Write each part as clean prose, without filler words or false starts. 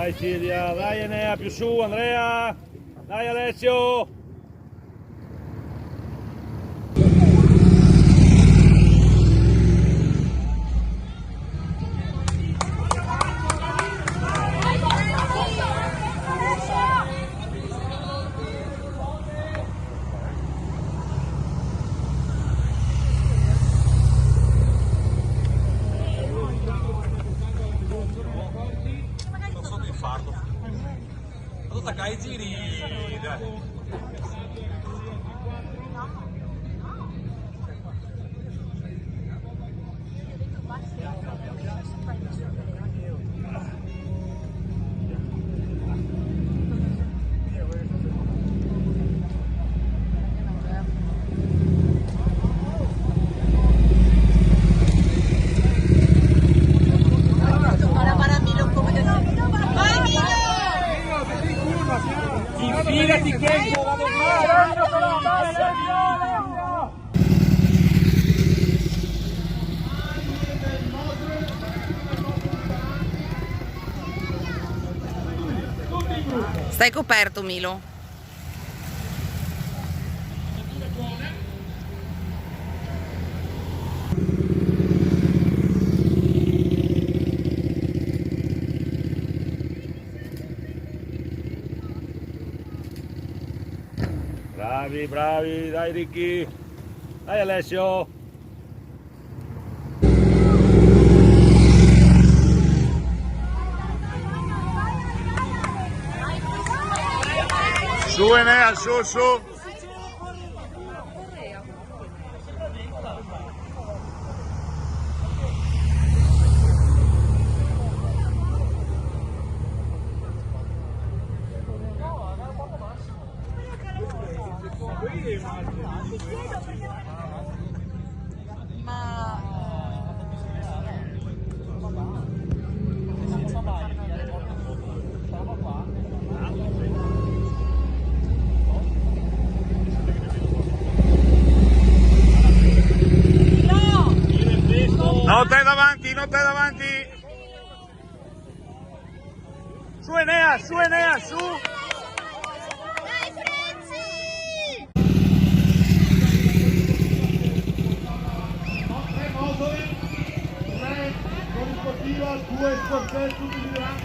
Dai Silvia, dai Enea, più su Andrea, dai Alessio. Takai giri. Infilati che vado Stai coperto, Milo. Bravi, bravi, dai Ricky, dai Alessio. Su Enea, su. Non te davanti. Su Enea, su. Dai Frenzy! 3 motore, 3 con il sportivo, 2 sportelli tutti migliorati.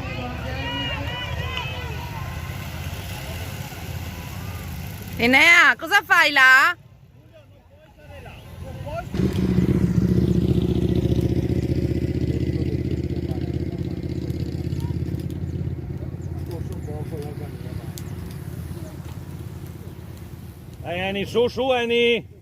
Enea, cosa fai là? Dai Eni, su Eni.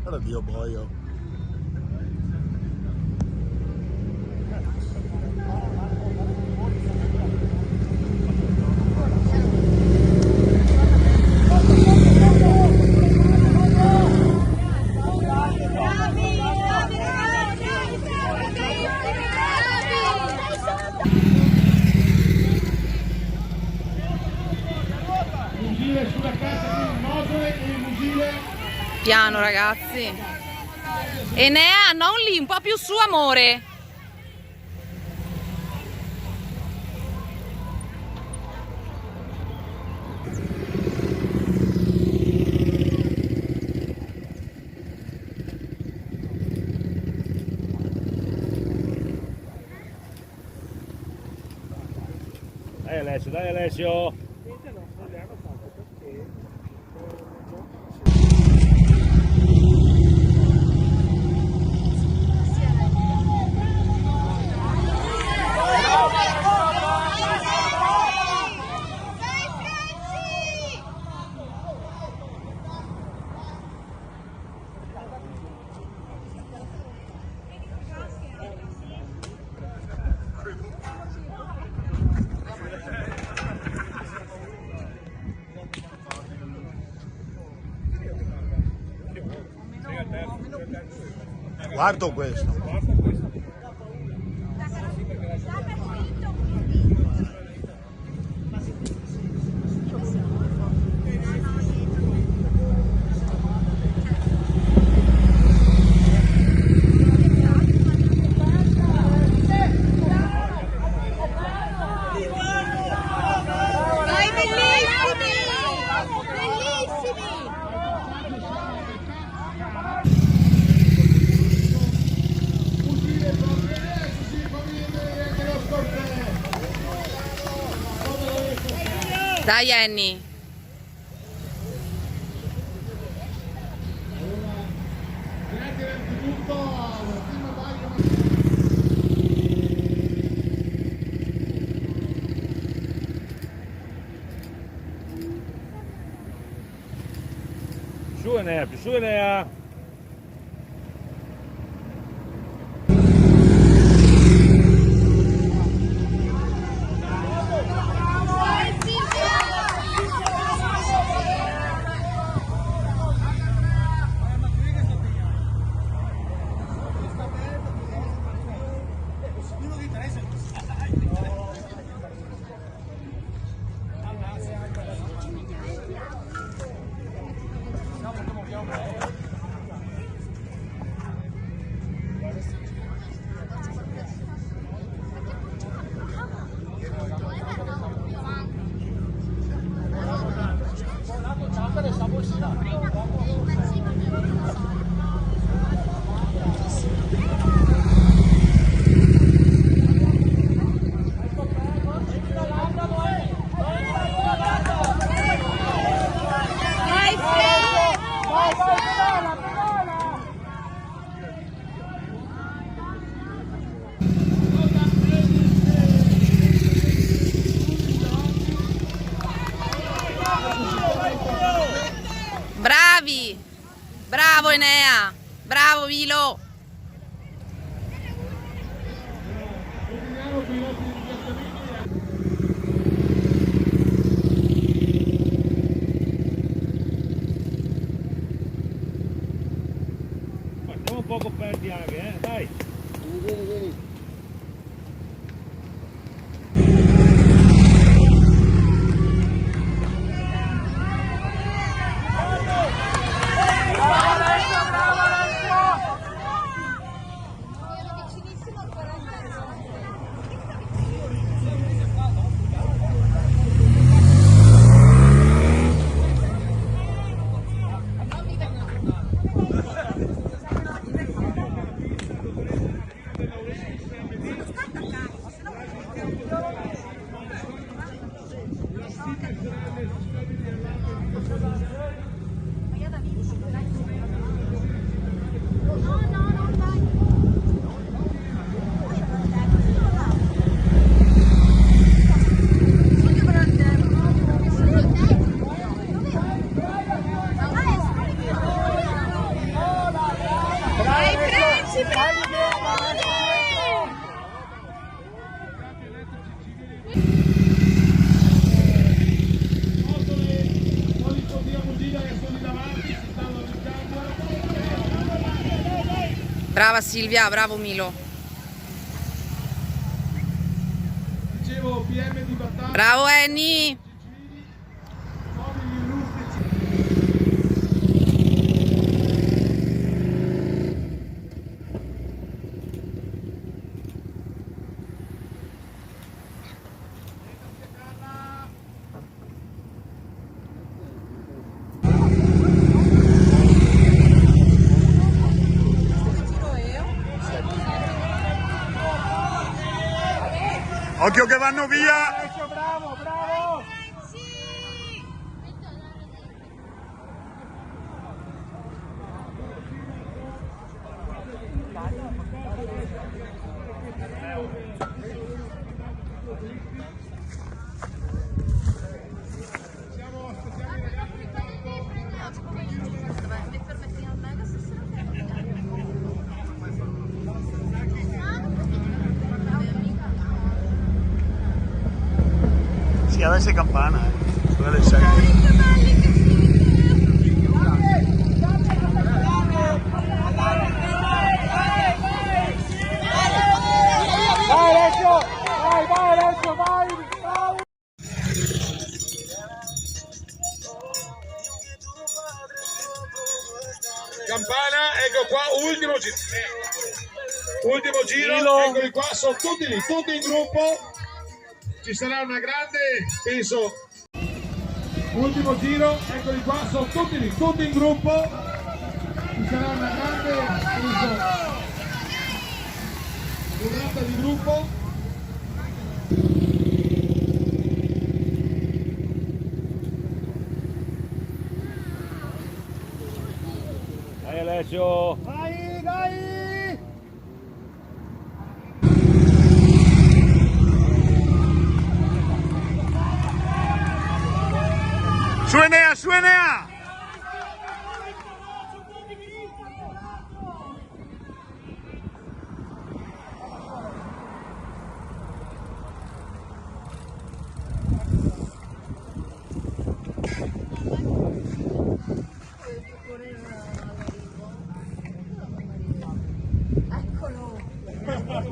Guarda Dio boio. Musile sulla cassa, quindi motore e il musile. Piano, ragazzi. Enea, non lì, un po' più su, amore. Dai Alessio. Quarto questo. Dai, bellissimi! Bellissimi! Uscire proprio adesso, sì, fammi vedere anche lo scortello. Dai Annie. Grazie innanzitutto alla prima pagina. Su Enea, più su Enea. Bravi! Bravo Enea! Bravo Milo! Facciamo un po' coperti anche, dai. Brava Silvia, bravo Milo. Dicevo PM di battaglia. Bravo Annie. Occhio che vanno via! Bravo, bravo! Sì, adesso è campana, sono le 7. vai Alessio, vai! Bravo! Campana, ecco qua, ultimo giro. Ultimo giro, eccoli qua, sono tutti lì, tutti in gruppo. Ci sarà una grande, penso. Ultimo giro, eccoli qua, sono tutti lì, tutti in gruppo. Ci sarà una grande, penso, giornata di gruppo. Dai Alessio! Vai, dai! Su Enea, su Enea! Eccolo,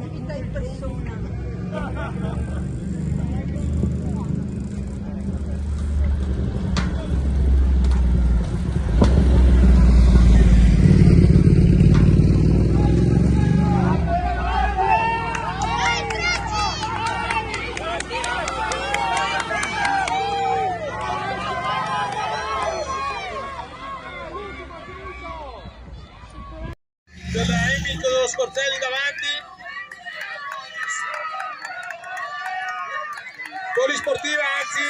vita in persona. Della Hamilton dello Sportelli davanti. Polisportiva anzi.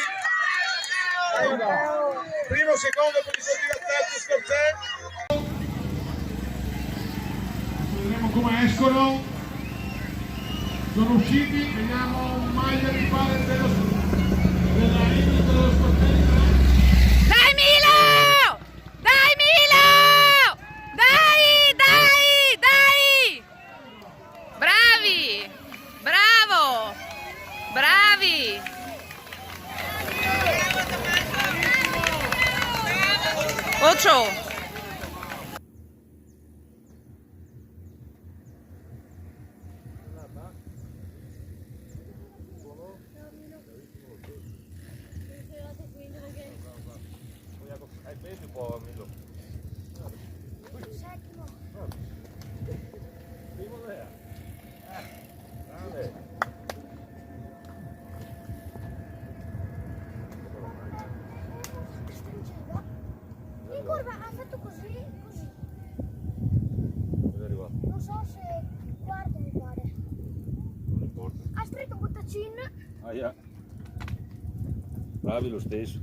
Primo, secondo, polisportiva, terzo Sportelli. Vedremo come escono. Sono usciti, vediamo maglia di palla della Hamilton dello Sportelli davanti. Dai Milo! Dai Milo! Dai, dai, dai! Bravi! Bravo! Bravi! 8. Vedi un po' Milo. Primo Andrea. Grande. In curva ha fatto così, così. Dove è arrivato? Non so se quarto mi pare. Non importa. Ha stretto Bottacin. Aia. Bravi lo stesso.